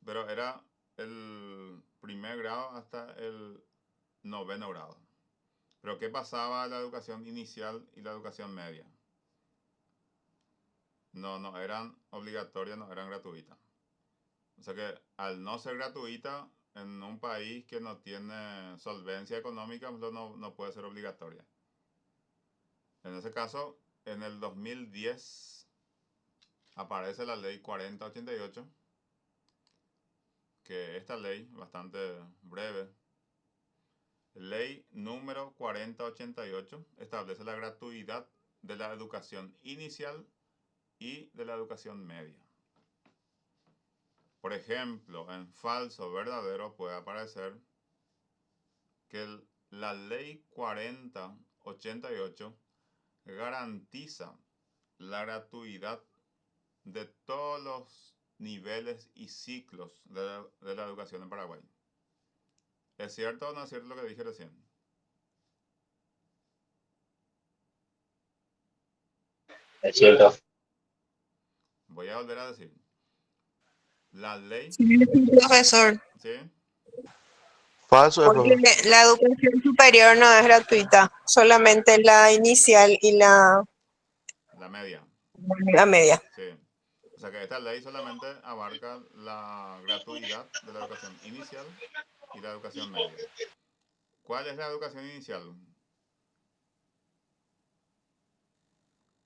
pero era el primer grado hasta el noveno grado. Pero ¿qué pasaba en la educación inicial y la educación media? No eran obligatorias, no eran gratuitas. O sea que al no ser gratuita, en un país que no tiene solvencia económica, no puede ser obligatoria. En ese caso, en el 2010 aparece la ley 4088, que esta ley, bastante breve, ley número 4088, establece la gratuidad de la educación inicial y de la educación media. Por ejemplo, en falso o verdadero puede aparecer que la ley 4088 garantiza la gratuidad de todos los niveles y ciclos de la educación en Paraguay. ¿Es cierto o no es cierto lo que dije recién? Es cierto. Voy a volver a decir. La ley, Sí, profesor, ¿sí? Falso es, porque profe. la educación superior no es gratuita, solamente la inicial y La media, la media. sí. O sea que esta ley solamente abarca la gratuidad de la educación inicial y la educación media. ¿Cuál es la educación inicial?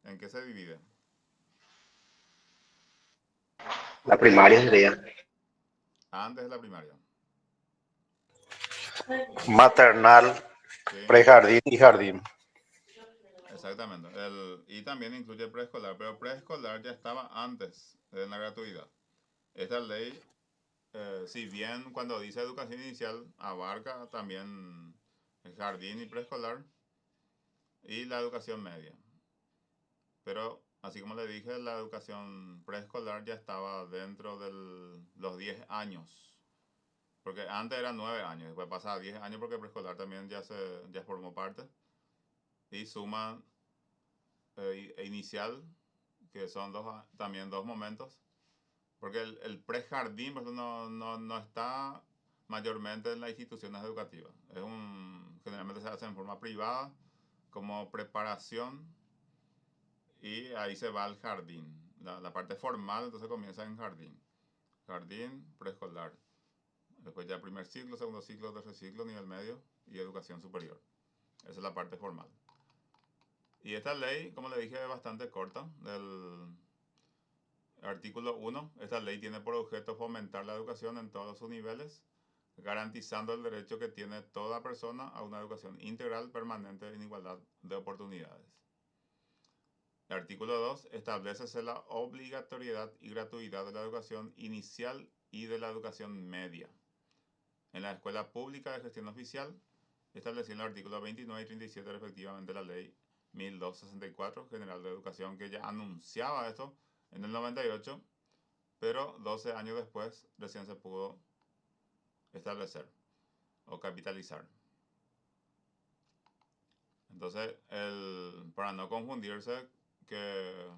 ¿En qué se divide? La primaria sería. Antes de la primaria, Maternal, ¿sí? prejardín y jardín. Exactamente. Y también incluye preescolar, pero preescolar ya estaba antes de la gratuidad. Esta ley, si bien cuando dice educación inicial, abarca también el jardín y preescolar y la educación media. Pero, así como le dije, la educación preescolar ya estaba dentro de los 10 años. Porque antes eran 9 años, después pasa a 10 años porque preescolar también ya formó parte. Y suma inicial, que son también dos momentos. Porque el prejardín pues, no está mayormente en las instituciones educativas. Generalmente se hace en forma privada, como preparación, y ahí se va al jardín. La parte formal entonces comienza en jardín. Jardín, preescolar. Después ya primer ciclo, segundo ciclo, tercer ciclo, nivel medio y educación superior. Esa es la parte formal. Y esta ley, como le dije, es bastante corta. Del artículo 1, esta ley tiene por objeto fomentar la educación en todos sus niveles, garantizando el derecho que tiene toda persona a una educación integral, permanente, en igualdad de oportunidades. El artículo 2 establece la obligatoriedad y gratuidad de la educación inicial y de la educación media. En la escuela pública de gestión oficial, estableció en el artículo 29 y 37 respectivamente la ley 1264 General de Educación, que ya anunciaba esto en el 98, pero 12 años después recién se pudo establecer o capitalizar. Entonces, para no confundirse, que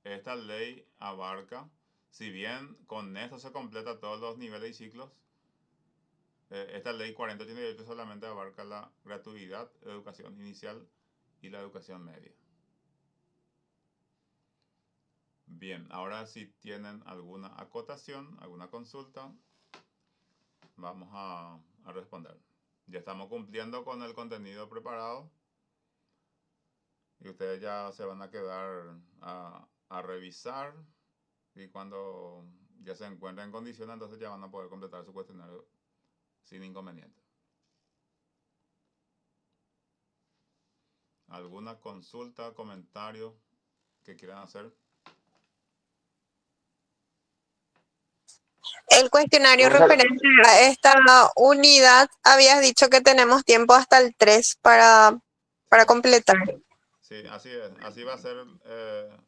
esta ley abarca, si bien con esto se completa todos los niveles y ciclos, esta ley 4088 solamente abarca la gratuidad de educación inicial y la educación media. Bien, ahora si tienen alguna acotación, alguna consulta, vamos a responder. Ya estamos cumpliendo con el contenido preparado. y ustedes ya se van a quedar a revisar, y cuando ya se encuentren en condiciones, entonces ya van a poder completar su cuestionario sin inconveniente. ¿Alguna consulta, comentario que quieran hacer? El cuestionario referente a esta unidad, habías dicho que tenemos tiempo hasta el 3 para completar. Sí, así es. Así va a ser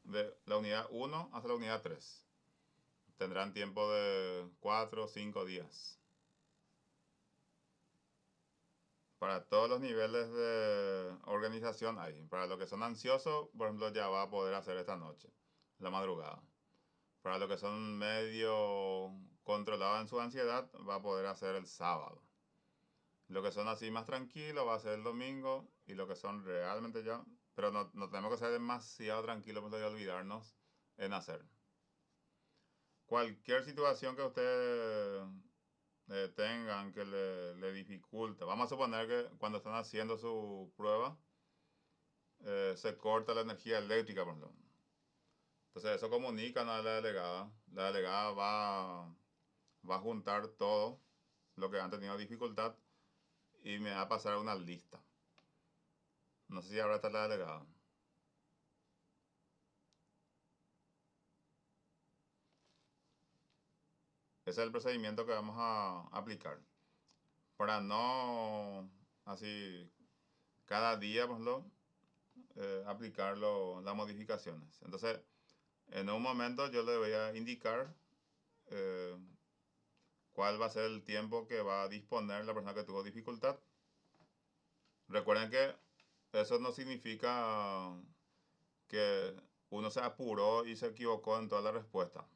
de la unidad 1 hasta la unidad 3. Tendrán tiempo de 4 o 5 días. Para todos los niveles de organización hay. Para los que son ansiosos, por ejemplo, ya va a poder hacer esta noche, la madrugada. Para los que son medio controlados en su ansiedad, va a poder hacer el sábado. Los que son así más tranquilos, va a ser el domingo. Y los que son realmente ya... Pero no tenemos que ser demasiado tranquilos para olvidarnos en hacer. Cualquier situación que ustedes tengan que le dificulte. Vamos a suponer que cuando están haciendo su prueba se corta la energía eléctrica, por ejemplo. Entonces eso comunican a la delegada. La delegada va a juntar todo lo que han tenido dificultad y me va a pasar una lista. No sé si ahora está la delegada. Ese es el procedimiento que vamos a aplicar. Para no, así, cada día, por ejemplo, aplicar las modificaciones. Entonces, en un momento yo le voy a indicar cuál va a ser el tiempo que va a disponer la persona que tuvo dificultad. Recuerden que eso no significa que uno se apuró y se equivocó en toda la respuesta.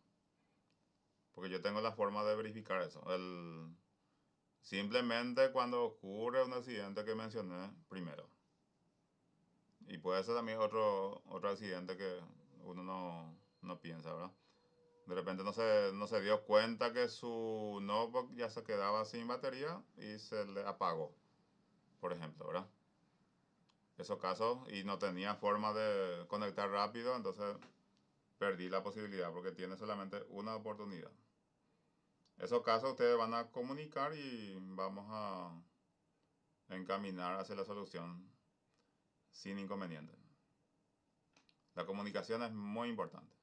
Porque yo tengo la forma de verificar eso. Simplemente cuando ocurre un accidente que mencioné primero. Y puede ser también otro accidente que uno no piensa, ¿verdad? De repente no se dio cuenta que su notebook ya se quedaba sin batería y se le apagó, por ejemplo, ¿verdad? Esos casos, y no tenía forma de conectar rápido, entonces perdí la posibilidad porque tiene solamente una oportunidad. Esos casos ustedes van a comunicar y vamos a encaminar hacia la solución sin inconveniente. La comunicación es muy importante.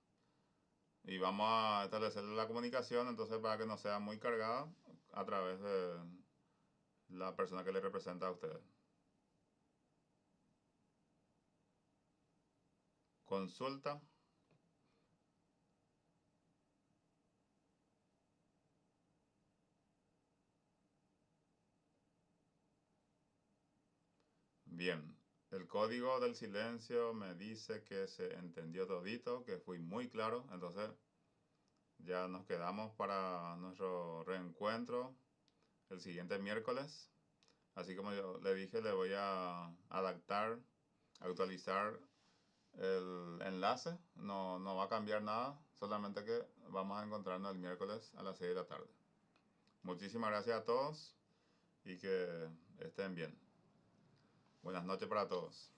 Y vamos a establecer la comunicación entonces para que no sea muy cargada a través de la persona que le representa a ustedes. Consulta. Bien, el código del silencio me dice que se entendió todito, que fui muy claro, entonces ya nos quedamos para nuestro reencuentro el siguiente miércoles. Así como yo le dije, le voy a actualizar el enlace, no va a cambiar nada, solamente que vamos a encontrarnos el miércoles a las 6 de la tarde. Muchísimas gracias a todos y que estén bien. Buenas noches para todos.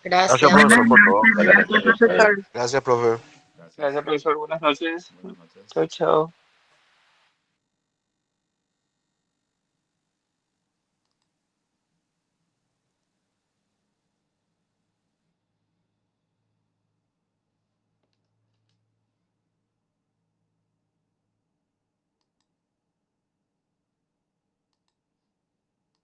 Gracias. Gracias, profesor, por todo. Gracias, profesor. Gracias, profe. Gracias. Gracias, profesor. Buenas noches. Buenas noches. Chao, chao.